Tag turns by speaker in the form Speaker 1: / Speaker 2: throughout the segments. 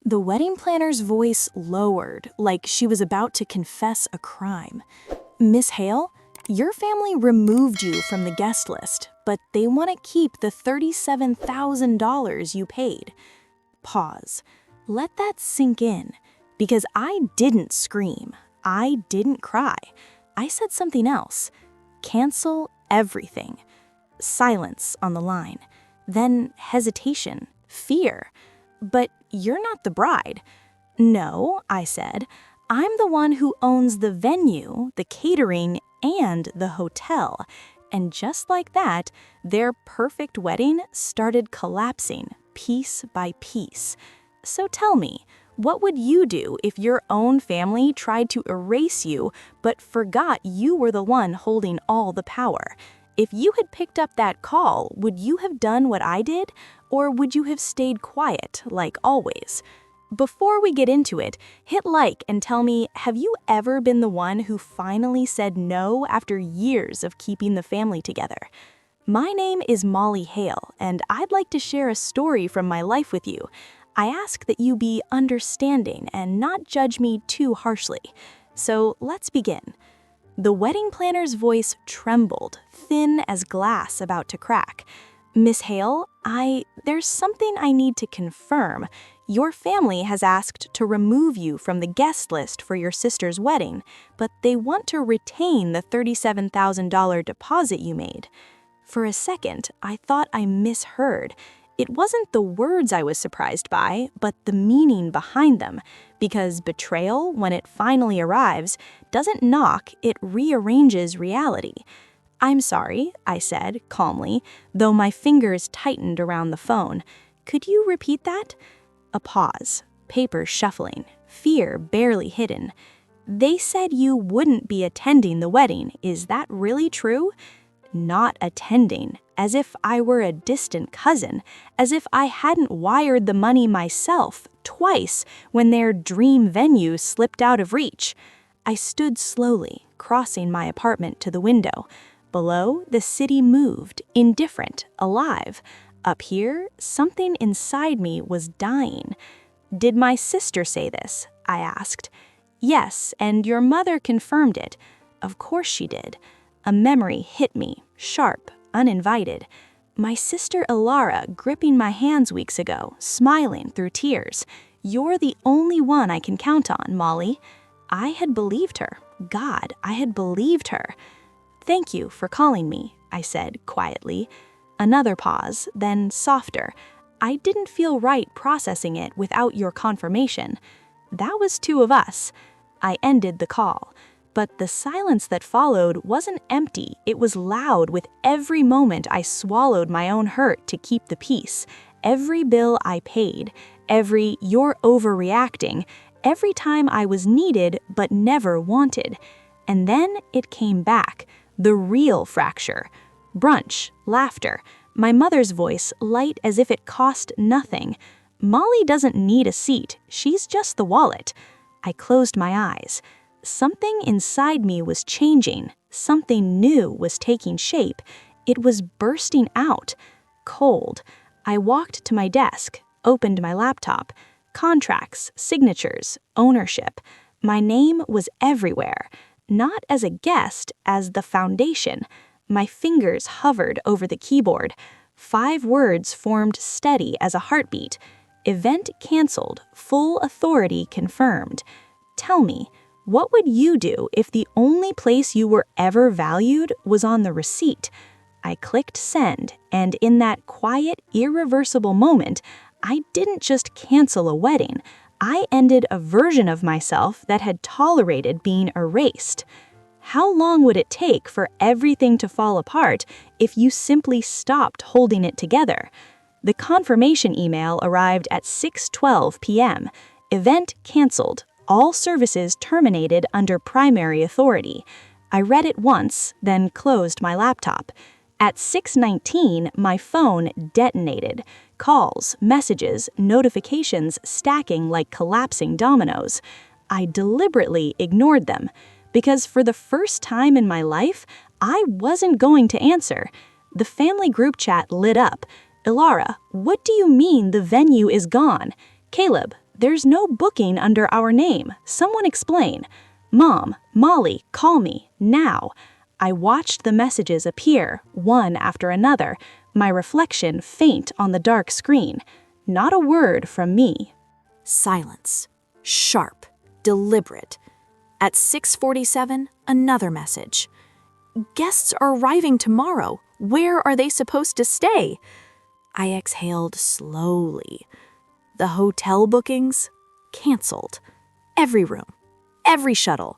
Speaker 1: The wedding planner's voice lowered, like she was about to confess a crime. Miss Hale, your family removed you from the guest list, but they want to keep the $37,000 you paid. Pause. Let that sink in, because I didn't scream. I didn't cry. I said something else. Cancel everything. Silence on the line. Then hesitation, fear. But you're not the bride. No, I said. I'm the one who owns the venue, the catering, and the hotel. And just like that, their perfect wedding started collapsing piece by piece. So tell me, what would you do if your own family tried to erase you but forgot you were the one holding all the power? If you had picked up that call, would you have done what I did? Or would you have stayed quiet, like always? Before we get into it, hit like and tell me, have you ever been the one who finally said no after years of keeping the family together? My name is Molly Hale, and I'd like to share a story from my life with you. I ask that you be understanding and not judge me too harshly. So let's begin. The wedding planner's voice trembled, thin as glass about to crack. Miss Hale, there's something I need to confirm. Your family has asked to remove you from the guest list for your sister's wedding, but they want to retain the $37,000 deposit you made. For a second, I thought I misheard. It wasn't the words I was surprised by, but the meaning behind them, because betrayal, when it finally arrives, doesn't knock, it rearranges reality. I'm sorry, I said, calmly, though my fingers tightened around the phone. Could you repeat that? A pause, papers shuffling, fear barely hidden. They said you wouldn't be attending the wedding. Is that really true? Not attending, as if I were a distant cousin, as if I hadn't wired the money myself twice when their dream venue slipped out of reach. I stood slowly, crossing my apartment to the window. Below, the city moved, indifferent, alive. Up here, something inside me was dying. Did my sister say this? I asked. Yes, and your mother confirmed it. Of course she did. A memory hit me, sharp, uninvited. My sister Ilara gripping my hands weeks ago, smiling through tears. You're the only one I can count on, Molly. I had believed her. God, I had believed her. Thank you for calling me, I said quietly. Another pause, then softer. I didn't feel right processing it without your confirmation. That was two of us. I ended the call. But the silence that followed wasn't empty. It was loud with every moment I swallowed my own hurt to keep the peace. Every bill I paid, every "you're overreacting," every time I was needed but never wanted. And then it came back, the real fracture. Brunch, laughter, my mother's voice light as if it cost nothing. Molly doesn't need a seat, she's just the wallet. I closed my eyes. Something inside me was changing. Something new was taking shape. It was bursting out. Cold. I walked to my desk, opened my laptop. Contracts, signatures, ownership. My name was everywhere. Not as a guest, as the foundation. My fingers hovered over the keyboard. 5 words formed steady as a heartbeat. Event canceled. Full authority confirmed. Tell me, what would you do if the only place you were ever valued was on the receipt? I clicked send, and in that quiet, irreversible moment, I didn't just cancel a wedding. I ended a version of myself that had tolerated being erased. How long would it take for everything to fall apart if you simply stopped holding it together? The confirmation email arrived at 6:12 p.m. Event canceled. All services terminated under primary authority. I read it once, then closed my laptop. At 6:19, my phone detonated. Calls, messages, notifications stacking like collapsing dominoes. I deliberately ignored them, because for the first time in my life, I wasn't going to answer. The family group chat lit up. Ilara, what do you mean the venue is gone? Caleb, There's no booking under our name. Someone explain. Mom, Molly, call me, now. I watched the messages appear, one after another, my reflection faint on the dark screen. Not a word from me.
Speaker 2: Silence. Sharp. Deliberate. At 6:47, another message. Guests are arriving tomorrow. Where are they supposed to stay? I exhaled slowly. The hotel bookings? Canceled. Every room. Every shuttle.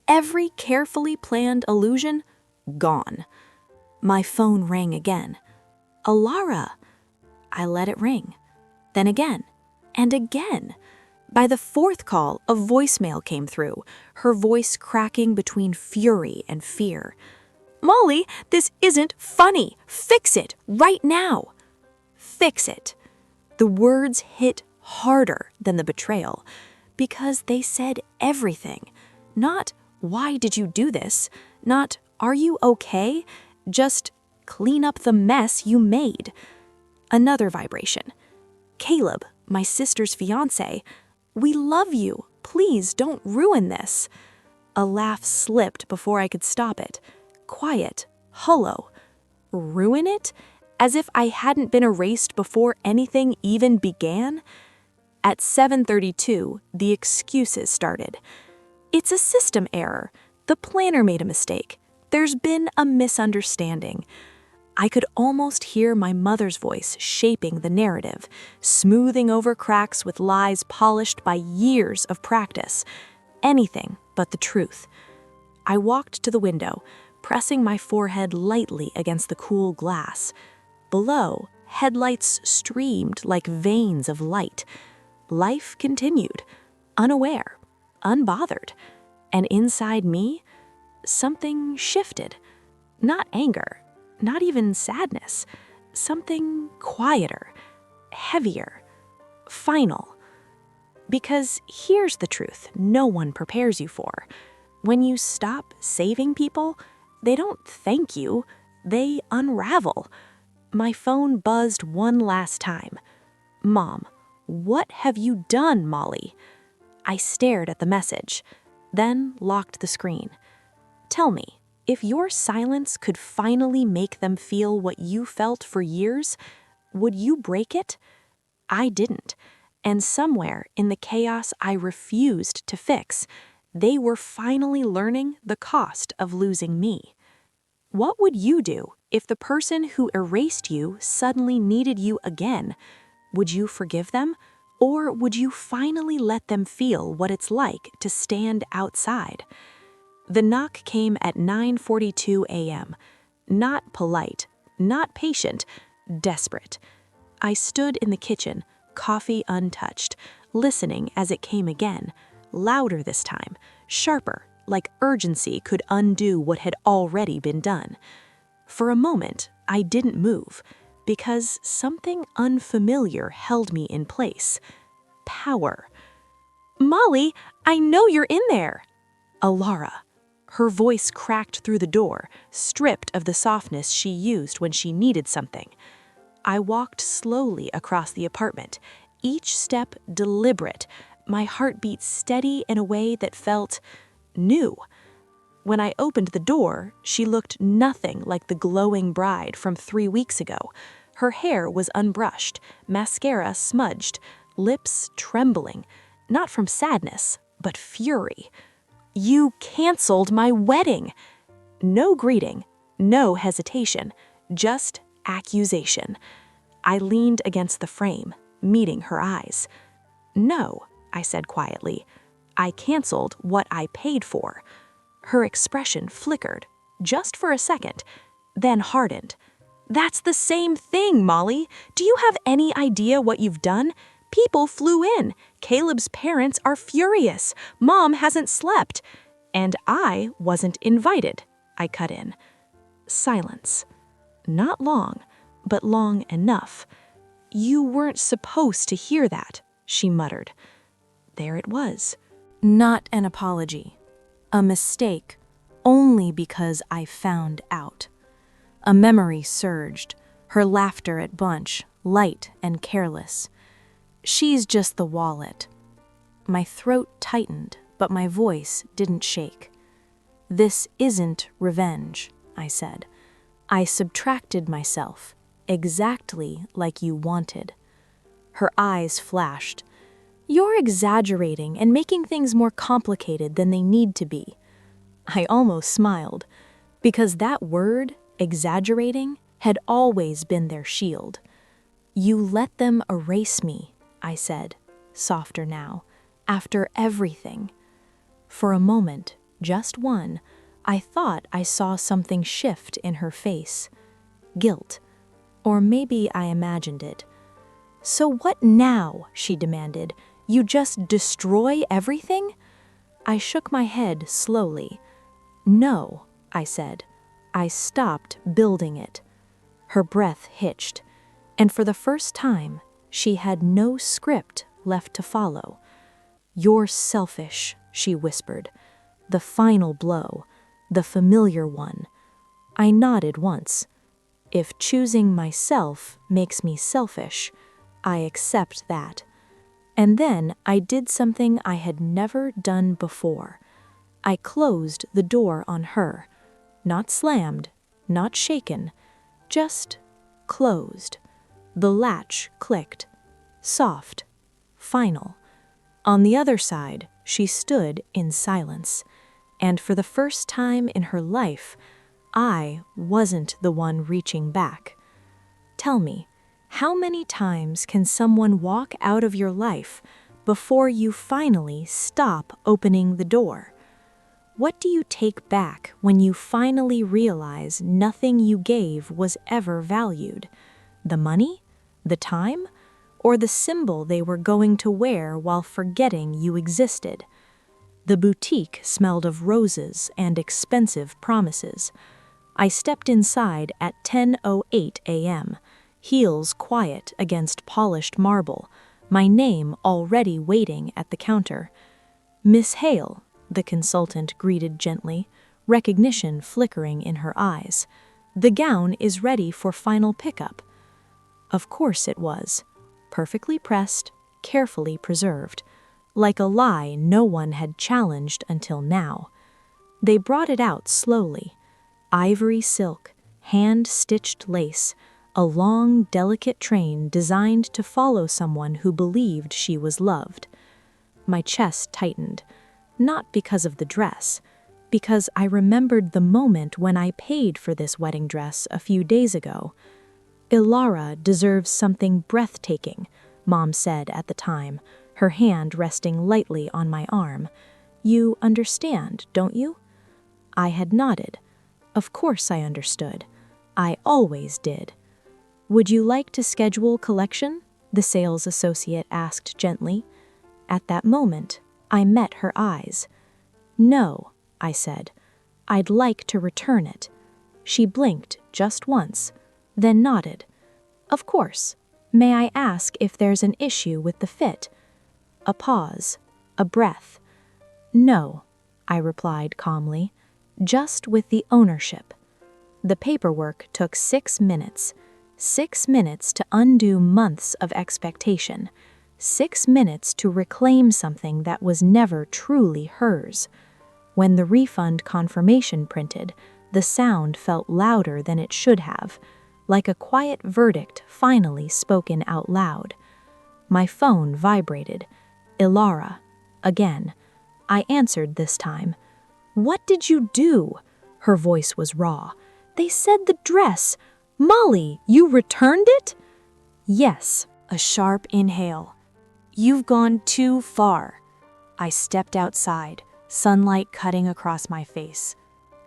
Speaker 2: Every carefully planned illusion? Gone. My phone rang again. Alara. I let it ring. Then again. And again. By the fourth call, a voicemail came through, her voice cracking between fury and fear. Molly, this isn't funny. Fix it right now. Fix it. The words hit harder than the betrayal because they said everything. Not, why did you do this? Not, are you okay? Just, clean up the mess you made. Another vibration. Caleb, my sister's fiancé, we love you. Please don't ruin this. A laugh slipped before I could stop it. Quiet, hollow. Ruin it? As if I hadn't been erased before anything even began? At 7:32, the excuses started. It's a system error. The planner made a mistake. There's been a misunderstanding. I could almost hear my mother's voice shaping the narrative, smoothing over cracks with lies polished by years of practice. Anything but the truth. I walked to the window, pressing my forehead lightly against the cool glass. Below, headlights streamed like veins of light. Life continued, unaware, unbothered. And inside me, something shifted. Not anger, not even sadness. Something quieter, heavier, final. Because here's the truth no one prepares you for. When you stop saving people, they don't thank you, they unravel. My phone buzzed one last time. Mom, what have you done, Molly? I stared at the message, then locked the screen. Tell me, if your silence could finally make them feel what you felt for years, would you break it? I didn't, and somewhere in the chaos I refused to fix, they were finally learning the cost of losing me. What would you do if the person who erased you suddenly needed you again? Would you forgive them? Or would you finally let them feel what it's like to stand outside? The knock came at 9:42 a.m. Not polite, not patient, desperate. I stood in the kitchen, coffee untouched, listening as it came again, louder this time, sharper, like urgency could undo what had already been done. For a moment, I didn't move, because something unfamiliar held me in place. Power. Molly, I know you're in there. Alara. Her voice cracked through the door, stripped of the softness she used when she needed something. I walked slowly across the apartment, each step deliberate, my heartbeat steady in a way that felt new. When I opened the door, she looked nothing like the glowing bride from 3 weeks ago. Her hair was unbrushed, mascara smudged, lips trembling, not from sadness, but fury. You canceled my wedding. No greeting, no hesitation, just accusation. I leaned against the frame, meeting her eyes. No, I said quietly. I canceled what I paid for. Her expression flickered, just for a second, then hardened. That's the same thing, Molly. Do you have any idea what you've done? People flew in. Caleb's parents are furious. Mom hasn't slept. And I wasn't invited, I cut in. Silence. Not long, but long enough. You weren't supposed to hear that, she muttered. There it was. Not an apology. A mistake, only because I found out. A memory surged, her laughter at Bunch, light and careless. She's just the wallet.
Speaker 1: My throat tightened, but my voice didn't shake. "This isn't revenge," I said. "I subtracted myself, exactly like you wanted." Her eyes flashed. "You're exaggerating and making things more complicated than they need to be." I almost smiled, because that word, exaggerating, had always been their shield. "You let them erase me," I said, softer now, "after everything." For a moment, just one, I thought I saw something shift in her face. Guilt. Or maybe I imagined it. "So what now?" she demanded. "You just destroy everything?" I shook my head slowly. "No," I said. "I stopped building it." Her breath hitched, and for the first time, she had no script left to follow. "You're selfish," she whispered. "The final blow, the familiar one." I nodded once. If choosing myself makes me selfish, I accept that. And then I did something I had never done before. I closed the door on her. Not slammed, not shaken, just closed. The latch clicked. Soft. Final. On the other side, she stood in silence. And for the first time in her life, I wasn't the one reaching back. Tell me, how many times can someone walk out of your life before you finally stop opening the door? What do you take back when you finally realize nothing you gave was ever valued? The money? The time? Or the symbol they were going to wear while forgetting you existed? The boutique smelled of roses and expensive promises. I stepped inside at 10:08 a.m., heels quiet against polished marble, my name already waiting at the counter. "Miss Hale," the consultant greeted gently, recognition flickering in her eyes. "The gown is ready for final pickup." Of course it was. Perfectly pressed, carefully preserved. Like a lie no one had challenged until now. They brought it out slowly. Ivory silk, hand-stitched lace, a long, delicate train designed to follow someone who believed she was loved. My chest tightened, not because of the dress, because I remembered the moment when I paid for this wedding dress a few days ago. "Ilara deserves something breathtaking," Mom said at the time, her hand resting lightly on my arm. "You understand, don't you?" I had nodded. Of course I understood. I always did. "Would you like to schedule collection?" the sales associate asked gently. At that moment, I met her eyes. "No," I said. "I'd like to return it." She blinked just once, then nodded. "Of course. May I ask if there's an issue with the fit?" A pause, a breath. "No," I replied calmly, "just with the ownership." The paperwork took 6 minutes. 6 minutes to undo months of expectation. 6 minutes to reclaim something that was never truly hers. When the refund confirmation printed, the sound felt louder than it should have, like a quiet verdict finally spoken out loud. My phone vibrated. Ilara. Again. I answered this time. "What did you do?" Her voice was raw. "They said the dress. Molly, you returned it?" "Yes." A sharp inhale. "You've gone too far." I stepped outside, sunlight cutting across my face.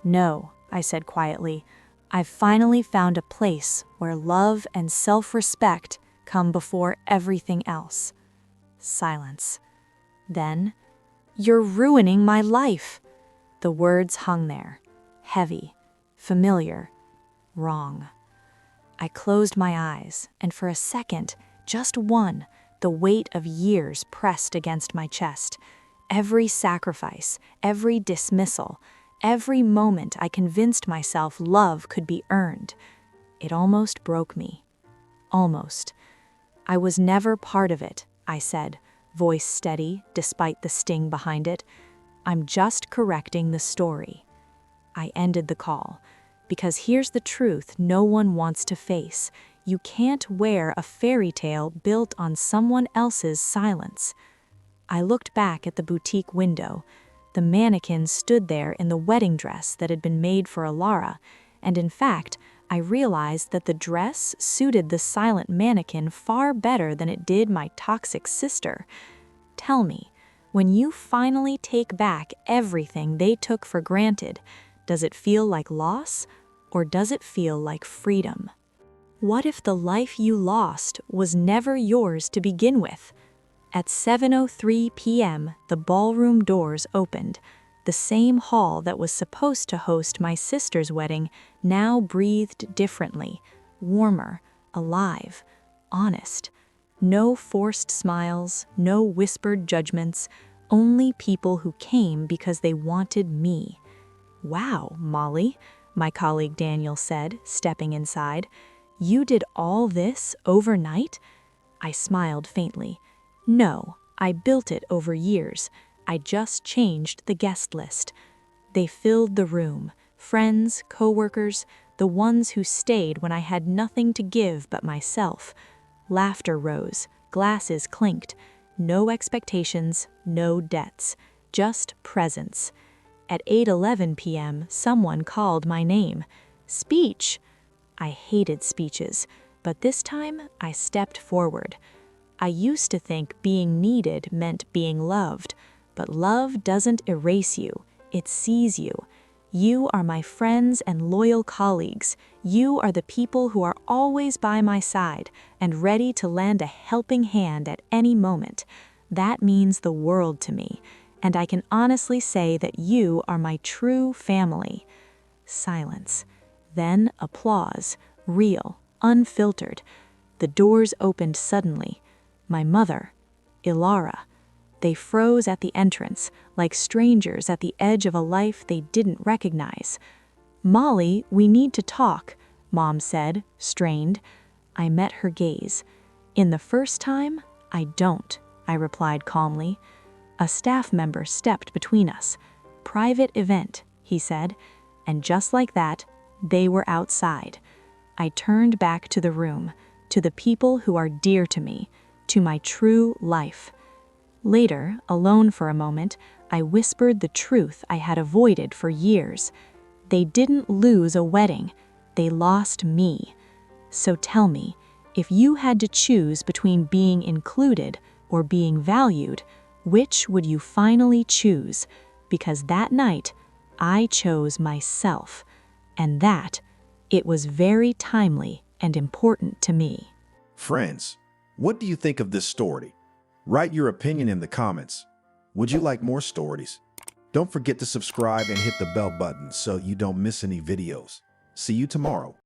Speaker 1: "No," I said quietly. "I've finally found a place where love and self-respect come before everything else." Silence. Then, "You're ruining my life." The words hung there, heavy, familiar, wrong. I closed my eyes, and for a second, just one, the weight of years pressed against my chest. Every sacrifice, every dismissal, every moment I convinced myself love could be earned. It almost broke me. Almost. "I was never part of it," I said, voice steady despite the sting behind it. "I'm just correcting the story." I ended the call, because here's the truth no one wants to face. You can't wear a fairy tale built on someone else's silence. I looked back at the boutique window. The mannequin stood there in the wedding dress that had been made for Alara, and in fact, I realized that the dress suited the silent mannequin far better than it did my toxic sister. Tell me, when you finally take back everything they took for granted, does it feel like loss, or does it feel like freedom? What if the life you lost was never yours to begin with? At 7:03 p.m., the ballroom doors opened. The same hall that was supposed to host my sister's wedding now breathed differently, warmer, alive, honest. No forced smiles, no whispered judgments, only people who came because they wanted me. "Wow, Molly," my colleague Daniel said, stepping inside. "You did all this overnight?" I smiled faintly. "No, I built it over years. I just changed the guest list." They filled the room, friends, coworkers, the ones who stayed when I had nothing to give but myself. Laughter rose, glasses clinked. No expectations, no debts, just presence. At 8:11 p.m., someone called my name. "Speech!" I hated speeches, but this time I stepped forward. I used to think being needed meant being loved, but love doesn't erase you, it sees you. You are my friends and loyal colleagues. You are the people who are always by my side and ready to lend a helping hand at any moment. That means the world to me, and I can honestly say that you are my true family. Silence. Then applause, real, unfiltered. The doors opened suddenly. My mother, Ilara. They froze at the entrance, like strangers at the edge of a life they didn't recognize. "Molly, we need to talk," Mom said, strained. I met her gaze. "In the first time, I don't," I replied calmly. A staff member stepped between us. "Private event," he said, and just like that, they were outside. I turned back to the room, to the people who are dear to me, to my true life. Later, alone for a moment, I whispered the truth I had avoided for years. They didn't lose a wedding, they lost me. So tell me, if you had to choose between being included or being valued, which would you finally choose? Because that night, I chose myself, and that, it was very timely and important to me.
Speaker 3: Friends, what do you think of this story? Write your opinion in the comments. Would you like more stories? Don't forget to subscribe and hit the bell button so you don't miss any videos. See you tomorrow.